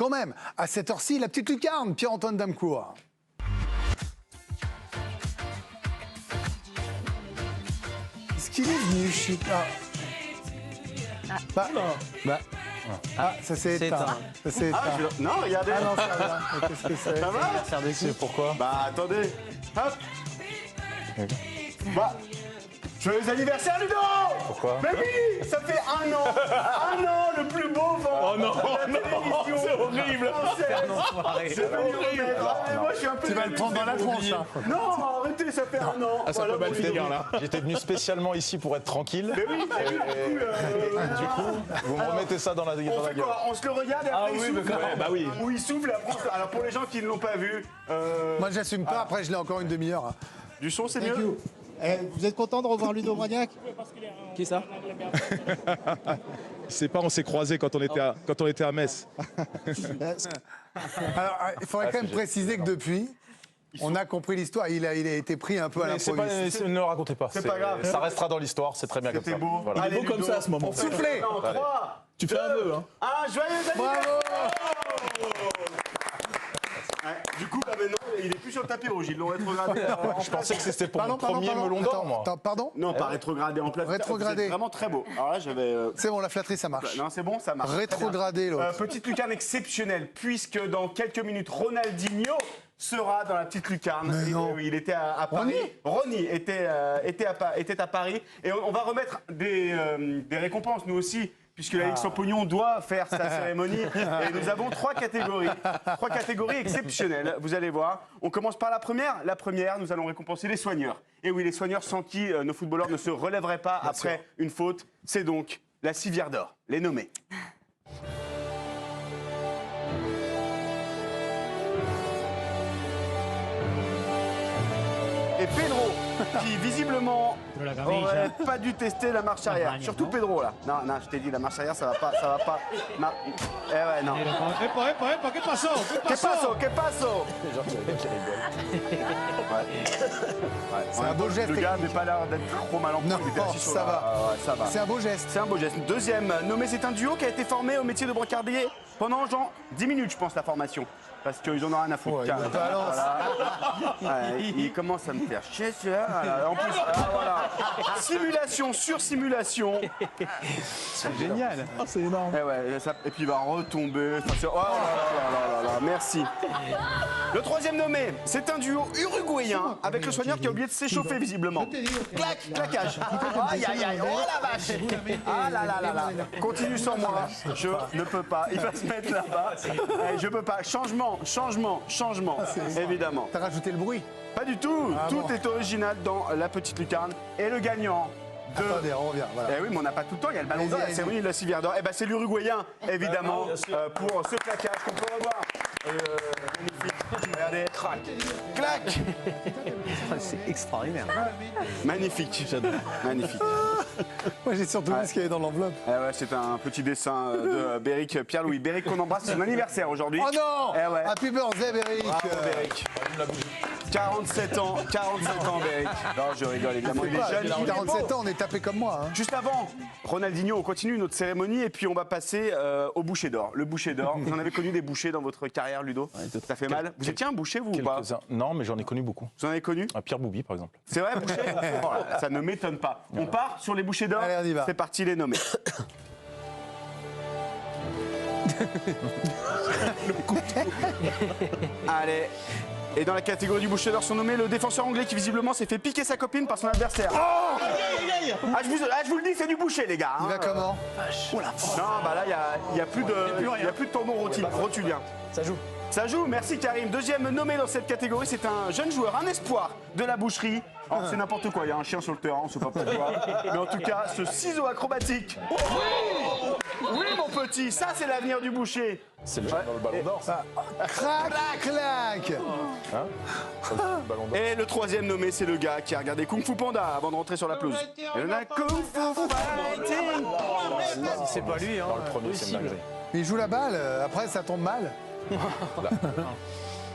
Quand même, à cette heure-ci, la petite lucarne, Pierre-Antoine Damecourt. Est-ce qu'il est venu, je sais pas. Ça s'est éteint. Ça s'est éteint. Non, regardez. Ah non, ça va. Mais qu'est-ce que c'est? Ça va? C'est pourquoi? Bah attendez. Hop. Bah. Joyeux anniversaire Ludo! Pourquoi? Mais oui! Ça fait un an! Un an, le plus beau vent! Oh non, de la télévision c'est horrible! C'est horrible! Moi je suis un peu. Tu vas le prendre dans la tronche. Hein. Non, arrêtez, ça fait un an! Ah, ça Voilà, peut mal bon, finir là. J'étais venu spécialement ici pour être tranquille. Mais oui, Du coup, vous me remettez ça dans la on gueule. fait quoi? On se le regarde et après il souffle? bah oui. Ou il souffle après. Alors pour les gens qui ne l'ont pas vu, Moi, j'assume pas. Après, je l'ai encore une demi-heure. du son c'est mieux? Vous êtes content de revoir Ludo Brognac? Qui ça? Je sais pas, on s'est croisés quand on était à Metz. Alors, il faudrait quand même préciser que depuis, on a compris l'histoire. Il a été pris un peu à l'improviste. Ne le racontez pas. C'est pas grave. Ça restera dans l'histoire, c'est très bien comme ça. C'était beau. Voilà. Il est beau comme ça à ce moment. Soufflez. 3, Tu fais un vœu, hein? joyeux anniversaire! Bravo. Ouais, du coup, bah maintenant, il est plus sur le tapis rouge. Ils l'ont rétrogradé. Je pensais que c'était pour mon premier melon d'or, moi. Attends, pardon? Non, pas rétrogradé en place. Rétrogradé. C'est vraiment très beau. Alors là, j'avais. C'est bon, la flatterie, ça marche. Non, c'est bon, ça marche. Rétrogradé, l'autre. Petite lucarne exceptionnelle, puisque dans quelques minutes, Ronaldinho sera dans la petite lucarne. Mais non. Il était à Paris. Ronny était à Paris. Et on va remettre des récompenses, nous aussi. Puisque la Ligue sans pognon doit faire sa cérémonie. Et nous avons trois catégories exceptionnelles. Vous allez voir. On commence par la première. La première, nous allons récompenser les soigneurs. Et oui, les soigneurs sans qui nos footballeurs ne se relèveraient pas après une faute. C'est donc la civière d'or, les nommés. Et Pedro, qui visiblement aurait pas dû tester la marche arrière. Surtout Pedro là. Non, je t'ai dit, la marche arrière, ça va pas. Eh ouais, non. Epa, ¿qué pasó? Que passo? C'est un beau geste. Le gars n'avait pas l'air d'être trop mal en point. Non, Il était assis sur ça la- va. Ouais, ça va. C'est un beau geste. C'est un beau geste. Deuxième nommé, c'est un duo qui a été formé au métier de brancardier pendant genre 10 minutes, je pense, la formation. Parce qu'ils en ont rien à foutre. Ouais, Tiens, il balance. voilà. Ouais, il commence à me faire chier, voilà. En plus, voilà. Simulation sur simulation. C'est génial. Oh, c'est énorme. Et, ouais, et puis il va retomber. Enfin, oh là là, merci. Le troisième nommé, c'est un duo uruguayen avec le soigneur qui a oublié de s'échauffer visiblement. Claquage. Aïe, aïe, aïe, oh la vache. Ah là là là là. Continue sans moi, je ne peux pas. Il va se mettre là-bas. Je peux pas. Changement, évidemment. T'as rajouté le bruit. Pas du tout. Tout est original dans la petite lucarne. Et le gagnant de... Attendez, on revient. Voilà. Eh oui, mais on n'a pas tout le temps, il y a le ballon d'or, la cérémonie de la civière d'or. Eh ben c'est l'Uruguayen, évidemment, pour ce claquage qu'on peut revoir. Magnifique. Regardez, clac. C'est extraordinaire. Magnifique. Magnifique. Moi, j'ai surtout vu ce qu'il y avait dans l'enveloppe. Eh ouais, c'est un petit dessin de Béric, Pierre-Louis. Béric qu'on embrasse, c'est son anniversaire aujourd'hui. Oh non! Eh ouais. Happy birthday, Béric. Bravo, Béric. 47 ans, Béric. Non, je rigole, évidemment. Il est jeune, il est 47 beau. ans, on est tapé comme moi. Hein. Juste avant, Ronaldinho, on continue notre cérémonie et puis on va passer au boucher d'or. Le boucher d'or, vous en avez connu des bouchers dans votre carrière, Ludo? Ça fait mal? Vous étiez un boucher, vous, ou pas? Quelques-uns. Non, mais j'en ai connu beaucoup. Vous en avez connu? Pierre Boubi, par exemple. C'est vrai, boucher? Voilà, ça ne m'étonne pas. On part sur les bouchers d'or. Allez, on y va. C'est parti, les nommés. Allez. Et dans la catégorie du boucher d'or sont nommés le défenseur anglais qui visiblement s'est fait piquer sa copine par son adversaire. Ah, je vous le dis, c'est du boucher, les gars. Il va comment? Non, bah là, il n'y a plus de tambour rotulien. Ça joue. Ça joue, merci Karim. Deuxième nommé dans cette catégorie, c'est un jeune joueur, un espoir de la boucherie. Alors c'est n'importe quoi, il y a un chien sur le terrain, on sait pas pourquoi. Mais en tout cas, ce ciseau acrobatique. Oui, mon petit, ça c'est l'avenir du boucher. C'est le jeune dans le ballon d'or, ça. Crac, clac. Et le troisième nommé, c'est le gars qui a regardé Kung Fu Panda avant de rentrer sur la pelouse. Et on a Kung Fu Fighting. Si c'est pas lui, hein. Dans le premier, c'est une dinguerie. Il joue la balle, après ça tombe mal.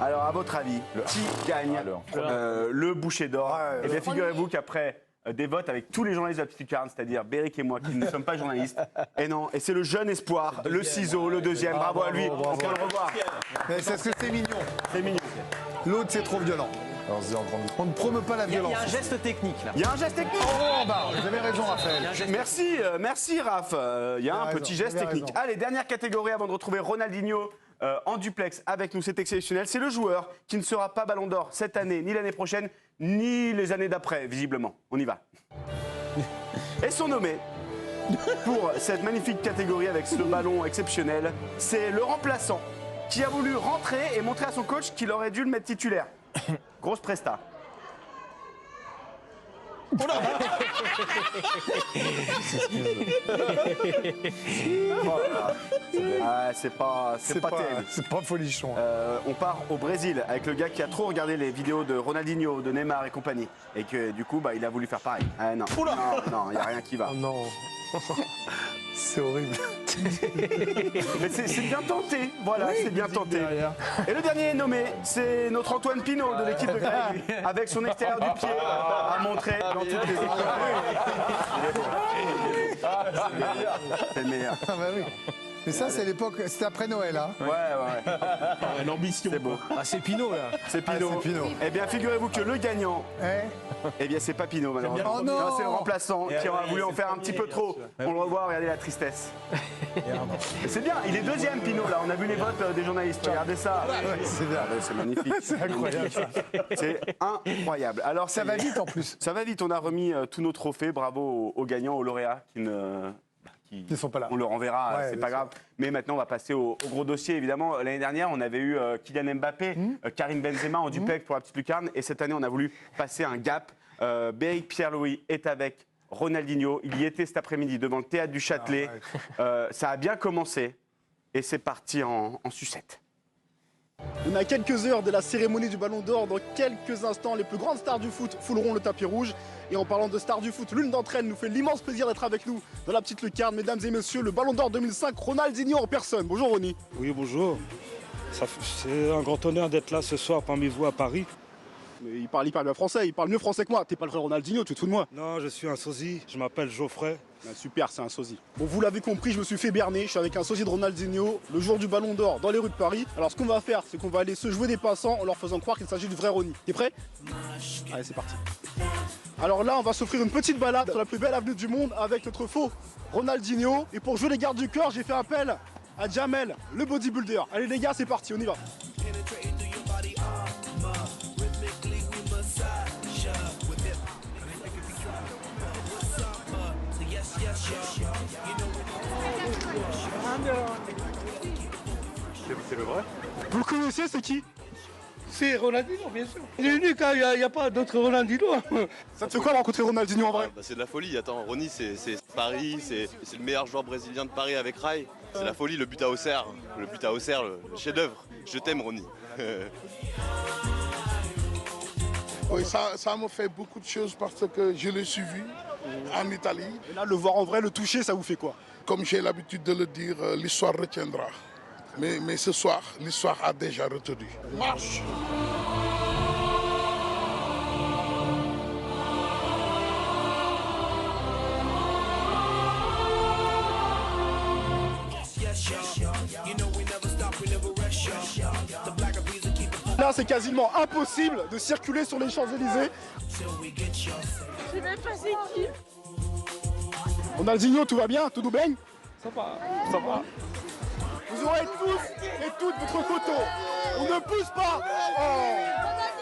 Alors, à votre avis, qui gagne le boucher d'or? Eh bien, figurez-vous qu'après des votes avec tous les journalistes de la petite lucarne, c'est-à-dire Béric et moi, qui ne sommes pas journalistes. Et non, et c'est le jeune espoir, le ciseau, le deuxième. Bravo à lui. On peut le revoir. Mais c'est parce que c'est mignon. C'est mignon. L'autre, c'est trop violent. Alors, on se dit en grande. On ne promeut pas la Il y violence. a un geste technique là. Il y a un geste technique. Oh, bah, vous avez raison, Raphaël. Merci Raph. Il y a un raison, petit geste vous avez technique. raison. Allez, dernière catégorie avant de retrouver Ronaldinho en duplex avec nous. C'est exceptionnel. C'est le joueur qui ne sera pas Ballon d'Or cette année, ni l'année prochaine, ni les années d'après, visiblement. On y va. Et son nommé pour cette magnifique catégorie avec ce ballon exceptionnel, c'est le remplaçant qui a voulu rentrer et montrer à son coach qu'il aurait dû le mettre titulaire. Grosse presta. Ah, c'est pas terrible. C'est pas folichon. On part au Brésil avec le gars qui a trop regardé les vidéos de Ronaldinho, de Neymar et compagnie. Et que du coup, il a voulu faire pareil. Ah, non, non, il n'y a rien qui va. Non. C'est horrible. Mais c'est bien tenté, voilà, c'est bien tenté. Et le dernier nommé, c'est notre Antoine Pinault de l'équipe de Greg, avec son extérieur du pied à montrer dans toutes les équipes. C'est le meilleur. Ah bah oui. Mais ça, c'est l'époque, c'était après Noël, hein. Ouais. L'ambition. C'est beau. Ah, c'est Pinot là. C'est Pinot. c'est Pinot. Eh bien, figurez-vous que le gagnant, Eh c'est pas Pinot malheureusement. Oh non. C'est le remplaçant qui a voulu en faire un petit peu trop. On le revoit, regardez la tristesse. Et c'est bien, il est deuxième Pinot là, on a vu les votes des journalistes, regardez ça. c'est bien. C'est magnifique. C'est incroyable, ça. C'est incroyable. Alors Ça va vite en plus. Ça va vite, on a remis tous nos trophées, bravo aux gagnants, aux lauréats Ils ne sont pas là. on leur enverra, Ouais, c'est bien pas sûr. grave. Mais maintenant, on va passer au gros dossier. Évidemment, l'année dernière, on avait eu Kylian Mbappé, Karim Benzema en duplex pour la petite lucarne. Et cette année, on a voulu passer un gap. Béric Pierre-Louis est avec Ronaldinho. Il y était cet après-midi devant le théâtre du Châtelet. Ça a bien commencé. Et c'est parti en sucette. On a quelques heures de la cérémonie du Ballon d'Or. Dans quelques instants, les plus grandes stars du foot fouleront le tapis rouge. Et en parlant de stars du foot, l'une d'entre elles nous fait l'immense plaisir d'être avec nous dans la petite lucarne. Mesdames et messieurs, le Ballon d'Or 2005, Ronaldinho en personne. Bonjour Ronny. Oui, bonjour. C'est un grand honneur d'être là ce soir parmi vous à Paris. Mais il parle bien français, il parle mieux français que moi. T'es pas le vrai Ronaldinho, tu te fous de moi. Non, je suis un sosie, je m'appelle Geoffrey. Ah, super, c'est un sosie. Bon, vous l'avez compris, je me suis fait berner. Je suis avec un sosie de Ronaldinho le jour du Ballon d'Or dans les rues de Paris. Alors ce qu'on va faire, c'est qu'on va aller se jouer des passants en leur faisant croire qu'il s'agit du vrai Ronny. T'es prêt? Allez, c'est parti. Alors là, on va s'offrir une petite balade sur la plus belle avenue du monde avec notre faux Ronaldinho. Et pour jouer les gardes du corps, j'ai fait appel à Jamel, le bodybuilder. Allez les gars, c'est parti, on y va. C'est le vrai? Vous le connaissez, c'est qui? C'est Ronaldinho, bien sûr. Il est unique, il n'y a pas d'autre Ronaldinho. Ça te fait quoi de rencontrer Ronaldinho en vrai? C'est de la folie, attends, Ronny c'est Paris, c'est le meilleur joueur brésilien de Paris avec Rai. C'est la folie, le but à Auxerre, le chef-d'œuvre. Je t'aime Ronny. Oui, ça me fait beaucoup de choses parce que je l'ai suivi en Italie. Et là, le voir en vrai, le toucher, ça vous fait quoi? Comme j'ai l'habitude de le dire, l'histoire retiendra. Mais ce soir, l'histoire a déjà retenu. Marche! Là, c'est quasiment impossible de circuler sur les Champs-Élysées. Je sais même pas c'est qui. Ronaldinho, tout va bien? Tout nous baigne? Ça va. Vous aurez tous et toutes votre photo. On ne pousse pas. Oh,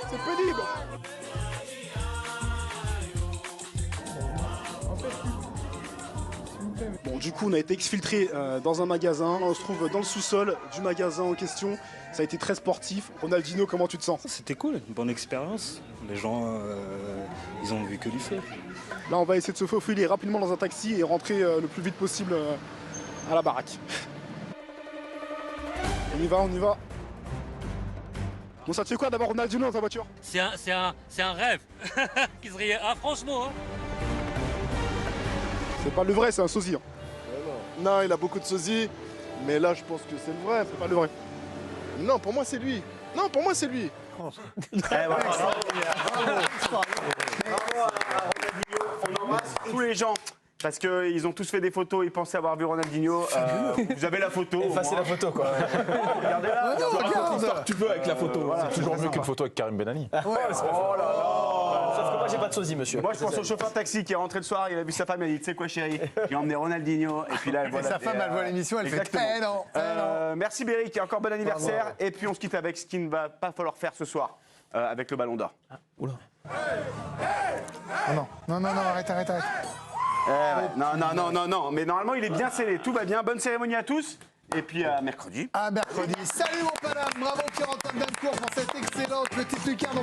c'est pénible. Bon, du coup, on a été exfiltré dans un magasin. On se trouve dans le sous-sol du magasin en question. Ça a été très sportif. Ronaldinho, comment tu te sens? C'était cool, une bonne expérience. Les gens, ils ont vu que du feu. Là, on va essayer de se faufiler rapidement dans un taxi et rentrer le plus vite possible à la baraque. On y va. Bon, ça te fait quoi d'avoir Ronaldinho dans ta voiture? C'est un rêve. Qui serait... Ah, franchement. C'est pas le vrai, c'est un sosie. Non, il a beaucoup de sosies, mais là, je pense que c'est le vrai. C'est pas le vrai. Non, pour moi, c'est lui. Non, pour moi, c'est lui. tous les gens. Parce qu'ils ont tous fait des photos, ils pensaient avoir vu Ronaldinho. Vous avez la photo. Effacez la photo, quoi. Regardez-la. Regarde. Tu peux avec la photo. Voilà, c'est toujours mieux qu'une photo avec Karim Benani. Oh là là. Sauf que moi, j'ai pas de sosie, monsieur. Moi, je pense au chauffeur taxi qui est rentré le soir, il a vu sa femme, il a dit, tu sais quoi, chérie, j'ai emmené Ronaldinho. Et puis là, elle voit Et sa femme, elle voit l'émission, elle fait eh non, non. Merci Béric, et encore bon anniversaire. Et puis on se quitte avec ce qu'il ne va pas falloir faire ce soir, avec le Ballon d'Or. Oula. Non, arrête. Non, mais normalement il est bien scellé, tout va bien, bonne cérémonie à tous, et puis à mercredi. À mercredi. Salut mon Paname, bravo Pierre-Antoine Dancourt pour cette excellente petite lucarne.